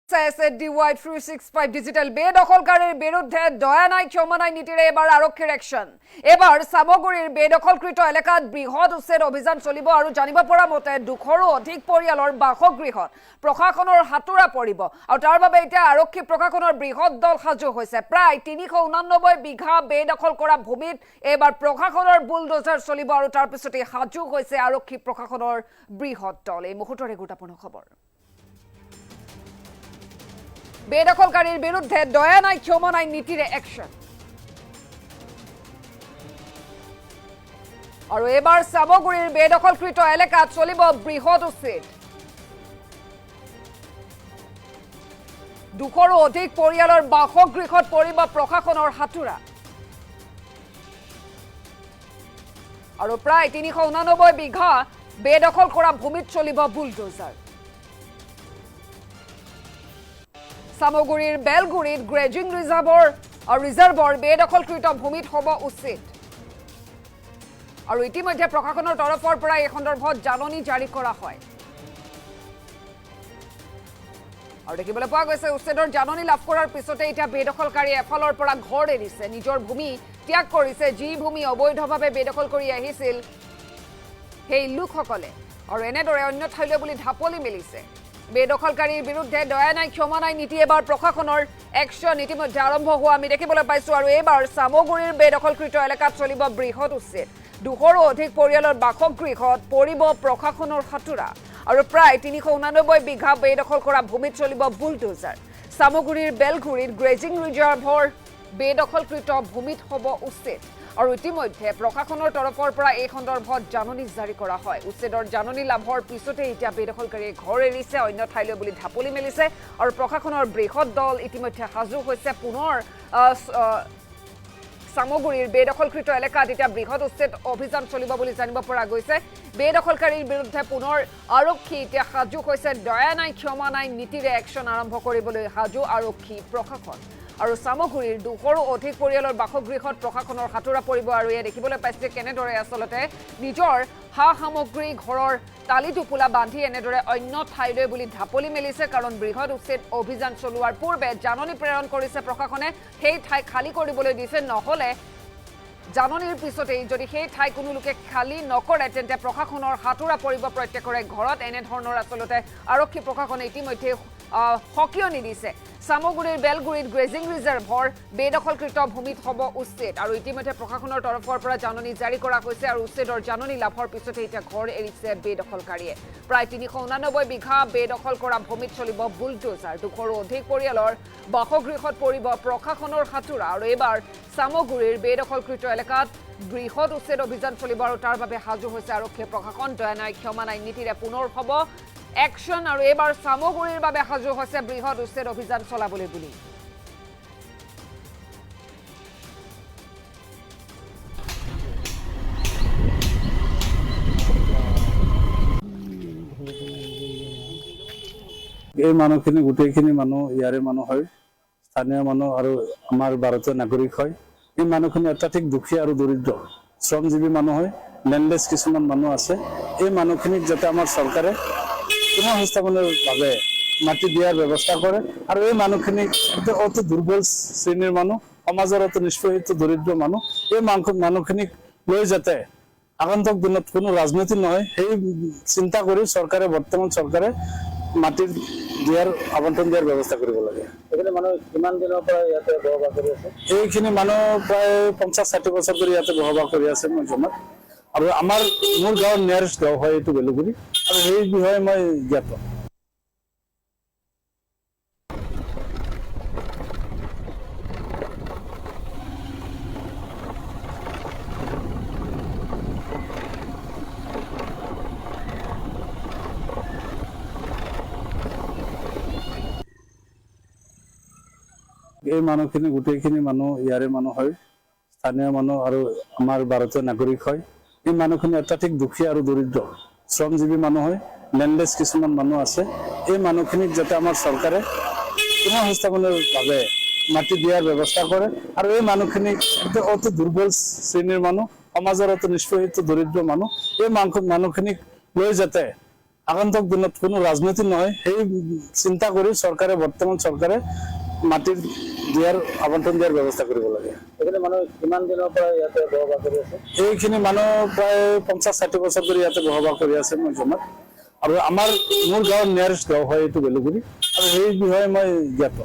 DY 365 digital বেদখলকাৰীৰ বিৰুদ্ধে দয়া নাই ক্ষমা নাই নীতিৰে এবাৰ আৰক্ষীৰ একশন। এবাৰ সামগুৰিৰ বেদখলকৃত এলেকাত বৃহৎ উচ্ছেদ অভিযান চলিব আৰু জানিব পৰা মতে 200ৰো অধিক পৰিয়ালৰ বাসগৃহত প্ৰশাসনৰ হাতুৰা পৰিব আৰু তাৰ বাবে এতিয়া আৰক্ষী প্ৰশাসনৰ বৃহৎ দল সাজু হৈছে। প্ৰায় 389 বিঘা বেদখল কৰা ভূমিত এবাৰ প্ৰশাসনৰ বুলডোজাৰ চলিব আৰু তাৰ পিছতে সাজু হৈছে আৰক্ষী প্ৰশাসনৰ বৃহৎ দল। এই মুহূৰ্তৰে গুৰুত্বপূৰ্ণ খবৰ। বেদখলকাৰীৰ বিৰুদ্ধে দয়া নাই ক্ষমা নাই নীতিৰে একশন। আৰু এবাৰ সামগুৰিৰ বেদখলকৃত এলেকাত চলিব বৃহৎ উচ্ছেদ। 200ৰো অধিক পৰিয়ালৰ বাসগৃহত পৰিব প্ৰশাসনৰ হাতুৰা আৰু প্ৰায় 389 বিঘা বেদখল কৰা ভূমিত চলিব বুলডোজাৰ। সামগুৰিৰ বেলগুৰিত গ্ৰেজিং ৰিজাৰ্ভৰ বেদখলকৃত ভূমিত হ'ব উচ্ছেদ আৰু ইতিমধ্যে প্ৰশাসনৰ তৰফৰ পৰা এই সন্দৰ্ভত জাননী জাৰি কৰা হয় আৰু দেখিবলৈ পোৱা গৈছে উচ্ছেদৰ জাননী লাভ কৰাৰ পিছতে এতিয়া বেদখলকাৰী এফালৰ পৰা ঘৰ এৰিছে, নিজৰ ভূমি ত্যাগ কৰিছে। যি ভূমি অবৈধভাৱে বেদখল কৰি আহিছিল সেই লোকসকলে আৰু এনেদৰে অন্য ঠাইলৈ বুলি ঢাপলি মেলিছে। বেদখলকাৰীৰ বিৰুদ্ধে দয়া নাই ক্ষমা নাই নীতি এবাৰ প্ৰশাসনৰ একশন ইতিমধ্যে আৰম্ভ হোৱা আমি দেখিবলৈ পাইছো আৰু এইবাৰ সামগুৰিৰ বেদখলকৃত এলেকাত চলিব বৃহৎ উচ্ছেদ। 200ৰো অধিক পৰিয়ালৰ বাসগৃহত পৰিব প্ৰশাসনৰ হাতুৰা আৰু প্ৰায় 389 বিঘা বেদখল কৰা ভূমিত চলিব বুলডোজাৰ। সামগুৰিৰ বেলগুৰিত গ্ৰেজিং ৰিজাৰ্ভৰ বেদখলকৃত ভূমিত হ'ব উচ্ছেদ আৰু ইতিমধ্যে প্ৰশাসনৰ তৰফৰ পৰা এই সন্দৰ্ভত জাননী জাৰি কৰা হয়। উচ্ছেদৰ জাননী লাভৰ পিছতে এতিয়া বেদখলকাৰীয়ে ঘৰ এৰিছে, অন্য ঠাইলৈ বুলি ঢাপলি মেলিছে আৰু প্ৰশাসনৰ বৃহৎ দল ইতিমধ্যে সাজু হৈছে। পুনৰ সামগুৰিৰ বেদখলকৃত এলেকাত এতিয়া বৃহৎ উচ্ছেদ অভিযান চলিব বুলি জানিব পৰা গৈছে। বেদখলকাৰীৰ বিৰুদ্ধে পুনৰ আৰক্ষী এতিয়া সাজু হৈছে। দয়া নাই ক্ষমা নাই নীতিৰে একশন আৰম্ভ কৰিবলৈ সাজু আৰক্ষী প্ৰশাসন আৰু সামগুৰিৰ 200ৰো অধিক পৰিয়ালৰ বাসগৃহত প্ৰশাসনৰ হাতুৰা পৰিব আৰু এয়া দেখিবলৈ পাইছে কেনেদৰে আচলতে নিজৰ সা সামগ্ৰী ঘৰৰ তালি টোপোলা বান্ধি এনেদৰে অন্য ঠাইলৈ বুলি ঢাপলি মেলিছে। কাৰণ বৃহৎ উচ্ছেদ অভিযান চলোৱাৰ পূৰ্বে জাননী প্ৰেৰণ কৰিছে প্ৰশাসনে, সেই ঠাই খালী কৰিবলৈ দিছে। নহ'লে জাননীৰ পিছতেই যদি সেই ঠাই কোনো লোকে খালী নকৰে তেন্তে প্ৰশাসনৰ হাতুৰা পৰিব প্ৰত্যেকৰে ঘৰত। এনেধৰণৰ আচলতে আৰক্ষী প্ৰশাসনে ইতিমধ্যে সকিয়নি দিছে। সামগুৰিৰ বেলগুৰিত গ্ৰেজিং ৰিজাৰ্ভৰ বেদখলকৃত ভূমিত হ'ব উচ্ছেদ আৰু ইতিমধ্যে প্ৰশাসনৰ তৰফৰ পৰা জাননী জাৰি কৰা হৈছে আৰু উচ্ছেদৰ জাননী লাভৰ পিছতে এতিয়া ঘৰ এৰিছে বেদখলকাৰীয়ে। প্ৰায় 389 বিঘা বেদখল কৰা ভূমিত চলিব বুলডোজাৰ। 200ৰো অধিক পৰিয়ালৰ বাসগৃহত পৰিব প্ৰশাসনৰ হাতুৰা আৰু এইবাৰ সামগুৰিৰ বেদখলকৃত এলেকাত বৃহৎ উচ্ছেদ অভিযান চলিব আৰু তাৰ বাবে সাজু হৈছে আৰক্ষী প্ৰশাসন। দয়া নাই ক্ষমা নাই নীতিৰে পুনৰ হ'ব একশন আৰু এইবাৰ সামগুৰিৰ বাবে সাজু হৈছে বৃহৎ উচ্ছেদ অভিযান চলাবলৈ বুলি। এই মানুহখিনি গোটেইখিনি মানুহ ইয়াৰে মানুহ হয়, স্থানীয় মানুহ আৰু আমাৰ ভাৰতীয় নাগৰিক হয়। এই মানুহখিনি অত্যাধিক দুখীয়া আৰু দৰিদ্ৰ শ্ৰমজীৱী মানুহ হয়, লেণ্ডলেছ কিছুমান মানুহ আছে। এই মানুহখিনিক যাতে আমাৰ চৰকাৰে পুনঃসংস্থাপনৰ বাবে মাটি দিয়াৰ ব্যৱস্থা কৰে আৰু এই মানুহখিনিক অতি দুৰ্বল শ্ৰেণীৰ মানুহ, সমাজৰ অতি নিষ্পেষিত দৰিদ্ৰ মানুহ, এই মানুহখিনিক লৈ যাতে আগন্তুক দিনত কোনো ৰাজনীতি নহয় সেই চিন্তা কৰি চৰকাৰে বৰ্তমান চৰকাৰে মাটি আবণ্টন দিয়াৰ ব্যৱস্থা কৰিব লাগে। এইখিনি মানুহ কিমান দিনৰ পৰা ইয়াতে বসবাস কৰি আছে? এইখিনি মানুহ প্ৰায় 50-60 বছৰ ধৰি ইয়াতে বসবাস কৰি আছে মই জনাত। আৰু মোৰ গাঁৱৰ নিয়াৰেষ্ট গাঁও হয় এইটো বেলগুৰি আৰু সেই বিষয়ে মই জ্ঞাত। এই মানুহখিনি গোটেইখিনি মানুহ ইয়াৰে মানুহ হয়, স্থানীয় মানুহ আৰু আমাৰ ভাৰতীয় নাগৰিক হয়। এই মানুহখিনি অত্যাধিক দুখীয়া আৰু দৰিদ্ৰ শ্ৰমজীৱী মানুহ হয়, লেণ্ডলেছ কিছুমান মানুহ আছে। এই মানুহখিনিক যাতে আমাৰ চৰকাৰে পুনঃসংস্থাপনৰ বাবে মাটি দিয়াৰ ব্যৱস্থা কৰে আৰু এই মানুহখিনিক অতি দুৰ্বল শ্ৰেণীৰ মানুহ, সমাজৰ অতি নিষ্পেষিত দৰিদ্ৰ মানুহ, এই মানুহখিনিক লৈ যাতে আগন্তুক দিনত কোনো ৰাজনীতি নহয় সেই চিন্তা কৰি চৰকাৰে বৰ্তমান চৰকাৰে মাটিৰ আবণ্টন দিয়াৰ ব্যৱস্থা কৰিব লাগে। এইখিনি মানুহ কিমান দিনৰ পৰা ইয়াতে বসবাস কৰি আছে? এইখিনি মানুহ প্ৰায় 50-60 বছৰ ধৰি ইয়াতে বসবাস কৰি আছে মই জনাত। আৰু মোৰ গাঁৱৰ নিয়াৰেষ্ট গাঁও হয় এইটো বেলুগুৰি, আৰু সেই বিষয়ে মই জ্ঞাত।